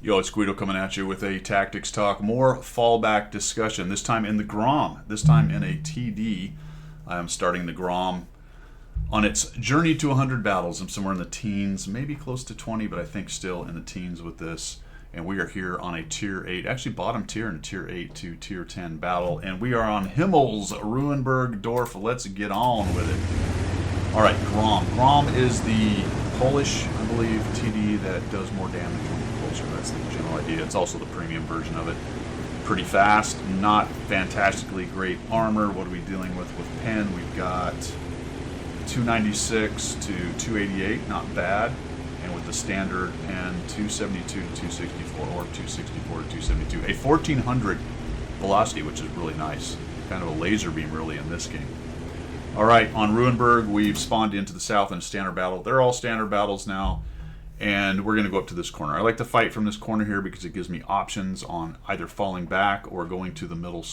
Yo, it's Guido coming at you with a tactics talk. More fallback discussion, this time in the Grom, this time in a TD. I am starting the Grom on its journey to 100 battles. I'm somewhere in the teens, maybe close to 20, but I think still in the teens with this. And we are here on a Tier 8, actually bottom tier in Tier 8 to Tier 10 battle. And we are on Himmel's Ruinberg Dorf. Let's get on with it. All right, Grom. Grom is the Polish, I believe, TD that does more damage when you're closer. That's the general idea. It's also the premium version of it. Pretty fast, not fantastically great armor. What are we dealing with pen? We've got 296 to 288, not bad. And with the standard pen, 272 to 264, or 264 to 272. A 1400 velocity, which is really nice. Kind of a laser beam, really, in this game. All right, on Ruinberg, we've spawned into the south in a standard battle. They're all standard battles now, and we're going to go up to this corner. I like to fight from this corner here because it gives me options on either falling back or going to the middle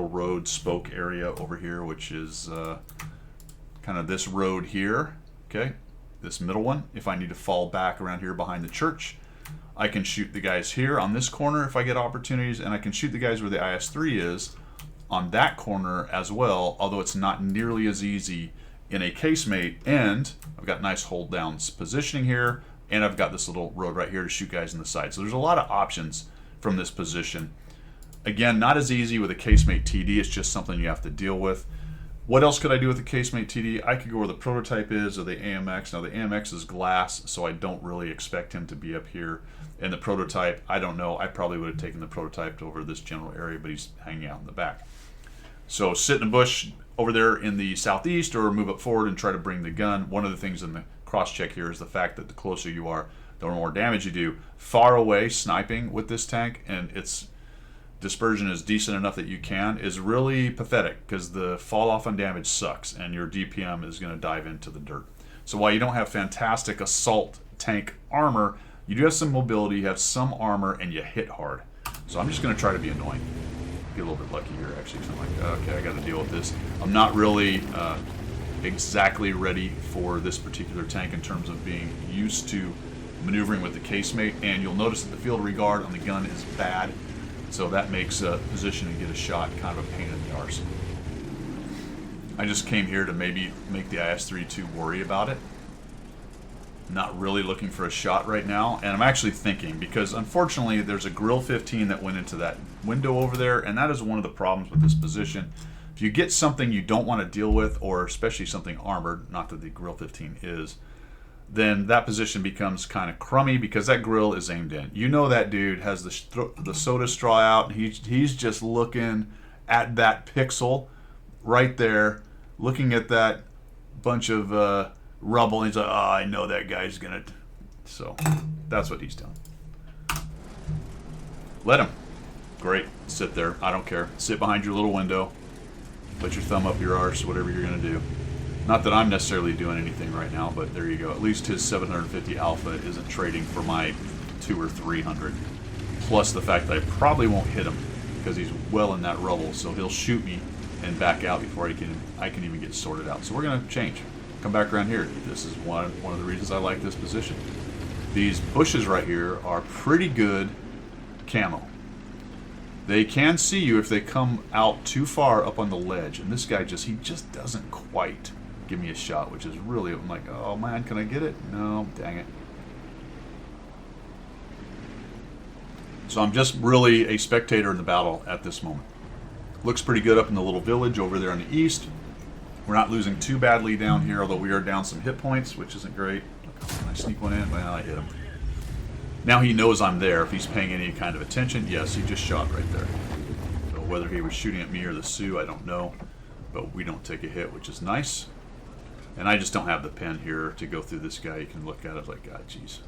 road spoke area over here, which is kind of this road here, okay? This middle one. If I need to fall back around here behind the church, I can shoot the guys here on this corner if I get opportunities, and I can shoot the guys where the IS-3 is on that corner as well, although it's not nearly as easy in a casemate. And I've got nice hold downs positioning here, and I've got this little road right here to shoot guys in the side. So there's a lot of options from this position. Again, not as easy with a casemate TD. It's just something you have to deal with. What else could I do with the casemate TD? I could go where the prototype is or the AMX. Now the AMX is glass, so I don't really expect him to be up here. And the prototype, I don't know. I probably would have taken the prototype over this general area, but he's hanging out in the back. So sit in a bush over there in the southeast, or move up forward and try to bring the gun. One of the things in the cross-check here is the fact that the closer you are, the more damage you do. Far away sniping with this tank, and its dispersion is decent enough that you can, is really pathetic because the fall off on damage sucks and your DPM is going to dive into the dirt. So while you don't have fantastic assault tank armor, you do have some mobility, you have some armor, and you hit hard. So I'm just going to try to be annoying. Get a little bit lucky here, actually, because I'm like, okay, I got to deal with this. I'm not really exactly ready for this particular tank in terms of being used to maneuvering with the casemate, and you'll notice that the field of regard on the gun is bad, so that makes position and get a shot kind of a pain in the arse. I just came here to maybe make the IS-3 too worry about it. Not really looking for a shot right now, and I'm actually thinking, because unfortunately there's a Grill 15 that went into that window over there, and that is one of the problems with this position. If you get something you don't want to deal with, or especially something armored, not that the Grill 15 is, then that position becomes kind of crummy because that grill is aimed in. You know that dude has the soda straw out, and he's just looking at that pixel right there, looking at that bunch of rubble, and he's like, oh, I know that guy's gonna. So that's what he's doing. Let him. Great. Sit there. I don't care. Sit behind your little window. Put your thumb up your arse, whatever you're gonna do. Not that I'm necessarily doing anything right now, but there you go. At least his 750 Alpha isn't trading for my 200 or 300. Plus the fact that I probably won't hit him because he's well in that rubble, so he'll shoot me and back out before I can even get sorted out. So we're gonna change. Come back around here. This is one of the reasons I like this position. These bushes right here are pretty good camo. They can see you if they come out too far up on the ledge, and this guy he just doesn't quite give me a shot, which is really, I'm like, oh man, can I get it? No, dang it. So I'm just really a spectator in the battle at this moment. Looks pretty good up in the little village over there on the east. We're not losing too badly down here, although we are down some hit points, which isn't great. Can I sneak one in? Well, I hit him. Now he knows I'm there. If he's paying any kind of attention, yes, he just shot right there. So whether he was shooting at me or the Sioux, I don't know. But we don't take a hit, which is nice. And I just don't have the pen here to go through this guy. You can look at it like, God, geez.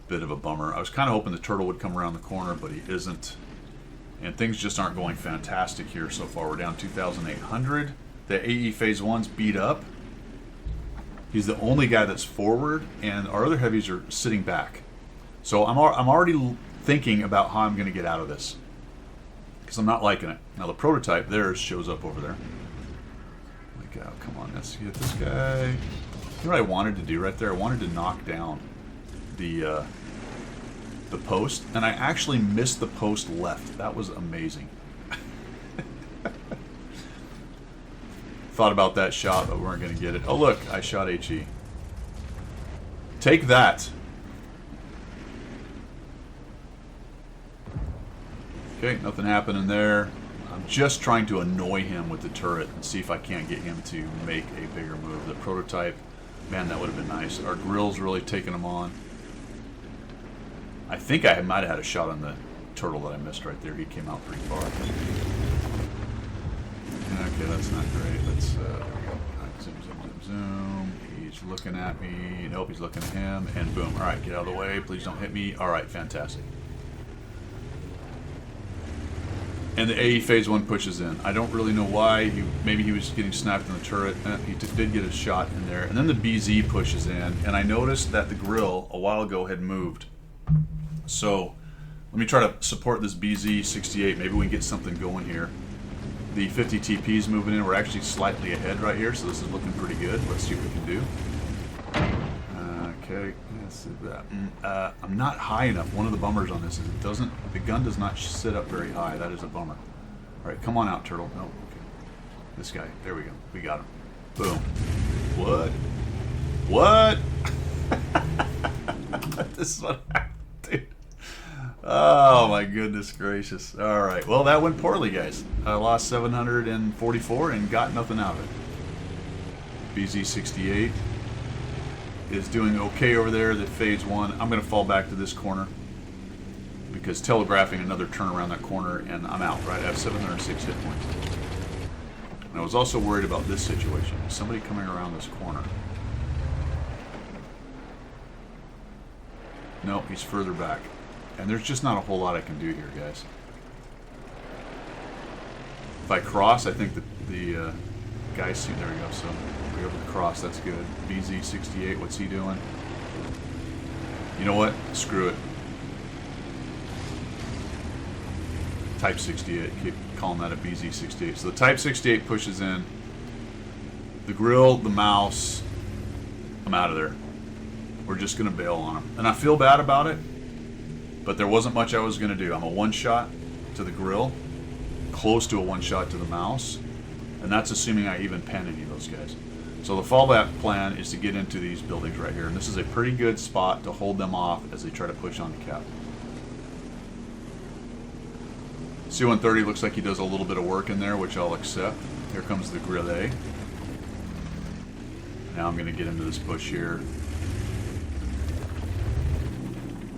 Bit of a bummer. I was kind of hoping the turtle would come around the corner, but he isn't. And things just aren't going fantastic here so far. We're down 2,800. The AE Phase 1's beat up. He's the only guy that's forward, and our other heavies are sitting back. So I'm already thinking about how I'm going to get out of this, because I'm not liking it. Now the prototype there shows up over there. Like, oh, come on, let's get this guy. You know what I wanted to do right there? I wanted to knock down the the post, and I actually missed the post left. That was amazing. Thought about that shot, but we weren't going to get it. Oh, look, I shot HE. Take that. Okay, nothing happening there. I'm just trying to annoy him with the turret and see if I can't get him to make a bigger move. The prototype, man, that would have been nice. Our grill's really taking him on. I think I might have had a shot on the turtle that I missed right there. He came out pretty far. Okay, that's not great. Let's there we go. Right, zoom, zoom, zoom, zoom. He's looking at me. Nope, he's looking at him. And boom. All right, get out of the way. Please don't hit me. All right, fantastic. And the AE phase 1 pushes in. I don't really know why. Maybe he was getting sniped in the turret. He did get a shot in there. And then the BZ pushes in. And I noticed that the grill a while ago had moved. So let me try to support this BZ68. Maybe we can get something going here. The 50 TP is moving in. We're actually slightly ahead right here, so this is looking pretty good. Let's see what we can do. Okay, let's see that. I'm not high enough. One of the bummers on this is the gun does not sit up very high. That is a bummer. All right, come on out, turtle. No, okay. This guy. There we go. We got him. Boom. What? What? This is what happened, dude. Oh my goodness gracious. All right. Well, that went poorly, guys. I lost 744 and got nothing out of it. BZ68 is doing okay over there. The phase 1. I'm going to fall back to this corner because telegraphing another turn around that corner and I'm out, right? I have 706 hit points. And I was also worried about this situation. Somebody coming around this corner. No, he's further back. And there's just not a whole lot I can do here, guys. If I cross, I think that the guy's see. There we go. So we're able to cross. That's good. BZ68, what's he doing? You know what? Screw it. Type 68. Keep calling that a BZ68. So the Type 68 pushes in. The grill, the mouse. I'm out of there. We're just going to bail on him. And I feel bad about it. But there wasn't much I was going to do. I'm a one-shot to the grill, close to a one-shot to the mouse, and that's assuming I even pen any of those guys. So the fallback plan is to get into these buildings right here, and this is a pretty good spot to hold them off as they try to push on the cap. C-130 looks like he does a little bit of work in there, which I'll accept. Here comes the grill. Now I'm going to get into this bush here.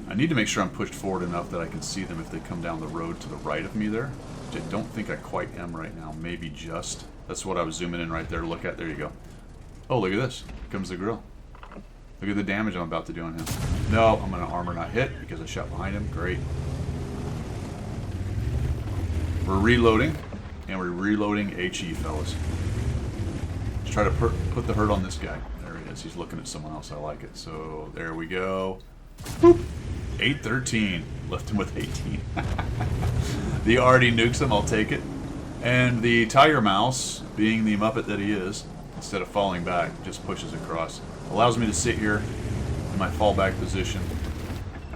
I need to make sure I'm pushed forward enough that I can see them if they come down the road to the right of me there, which I don't think I quite am right now. Maybe just. That's what I was zooming in right there to look at. There you go. Oh, look at this. Here comes the grill. Look at the damage I'm about to do on him. No, I'm going to armor not hit because I shot behind him. Great. We're reloading, and we're reloading HE, fellas. Let's try to put the hurt on this guy. There he is. He's looking at someone else. I like it. So there we go. Boop. 813. Left him with 18. The already nukes him, I'll take it. And the Tiger Mouse, being the Muppet that he is, instead of falling back, just pushes across. Allows me to sit here in my fallback position.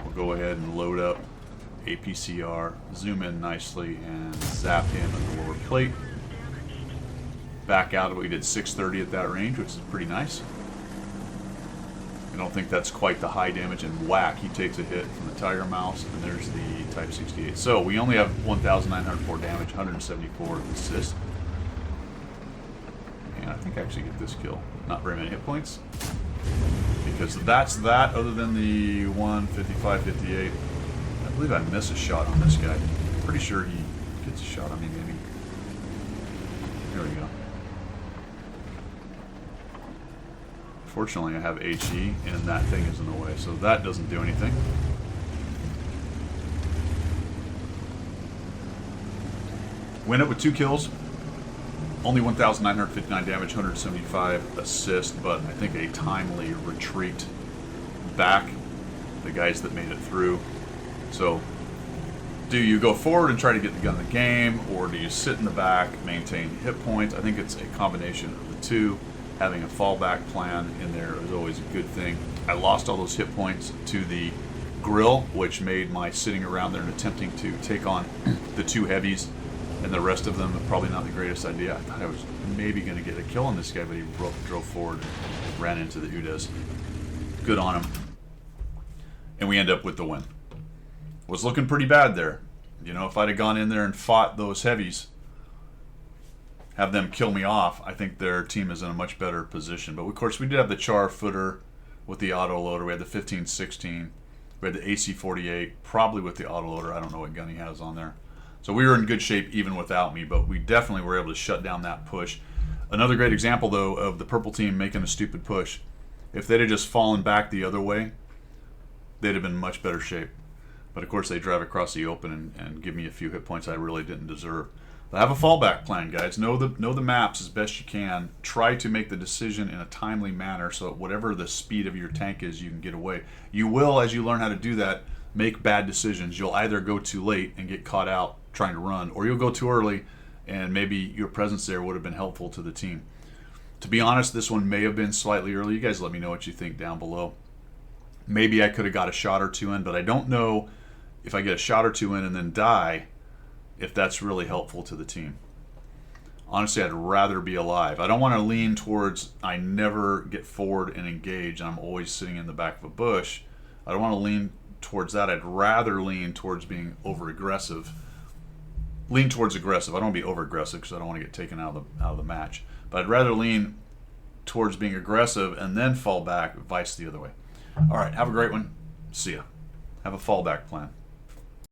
We'll go ahead and load up APCR, zoom in nicely, and zap him at the lower plate. Back out of it. We did 630 at that range, which is pretty nice. I don't think that's quite the high damage, and whack, he takes a hit from the Tiger Mouse, and there's the Type 68. So we only have 1,904 damage, 174 assist. And I think I actually get this kill. Not very many hit points. Because that's that, other than the 155, 58. I believe I miss a shot on this guy. Pretty sure he gets a shot on me, maybe. There we go. Fortunately, I have HE, and that thing is in the way, so that doesn't do anything. Went up with 2 kills, only 1,959 damage, 175 assist, but I think a timely retreat back, the guys that made it through. So, do you go forward and try to get the gun in the game, or do you sit in the back, maintain hit points? I think it's a combination of the two. Having a fallback plan in there is always a good thing. I lost all those hit points to the grill, which made my sitting around there and attempting to take on the 2 heavies and the rest of them probably not the greatest idea. I thought I was maybe going to get a kill on this guy, but he drove forward and ran into the Udas. Good on him. And we end up with the win. Was looking pretty bad there. You know, if I'd have gone in there and fought those heavies, have them kill me off, I think their team is in a much better position. But of course, we did have the Char footer with the autoloader. We had the 15-16. We had the AC-48, probably with the autoloader. I don't know what gun he has on there. So we were in good shape even without me, but we definitely were able to shut down that push. Another great example, though, of the purple team making a stupid push. If they'd have just fallen back the other way, they'd have been in much better shape. But of course, they drive across the open and give me a few hit points I really didn't deserve. But have a fallback plan, guys. Know the maps as best you can. Try to make the decision in a timely manner so that whatever the speed of your tank is, you can get away. You will, as you learn how to do that, make bad decisions. You'll either go too late and get caught out trying to run, or you'll go too early and maybe your presence there would have been helpful to the team. To be honest, this one may have been slightly early. You guys let me know what you think down below. Maybe I could have got a shot or 2 in, but I don't know if I get a shot or 2 in and then die, if that's really helpful to the team. Honestly, I'd rather be alive. I don't want to lean towards I never get forward and engage and I'm always sitting in the back of a bush. I don't want to lean towards that. I'd rather lean towards being over-aggressive. Lean towards aggressive. I don't want to be over-aggressive because I don't want to get taken out of the match. But I'd rather lean towards being aggressive and then fall back, vice the other way. All right, have a great one. See ya. Have a fallback plan.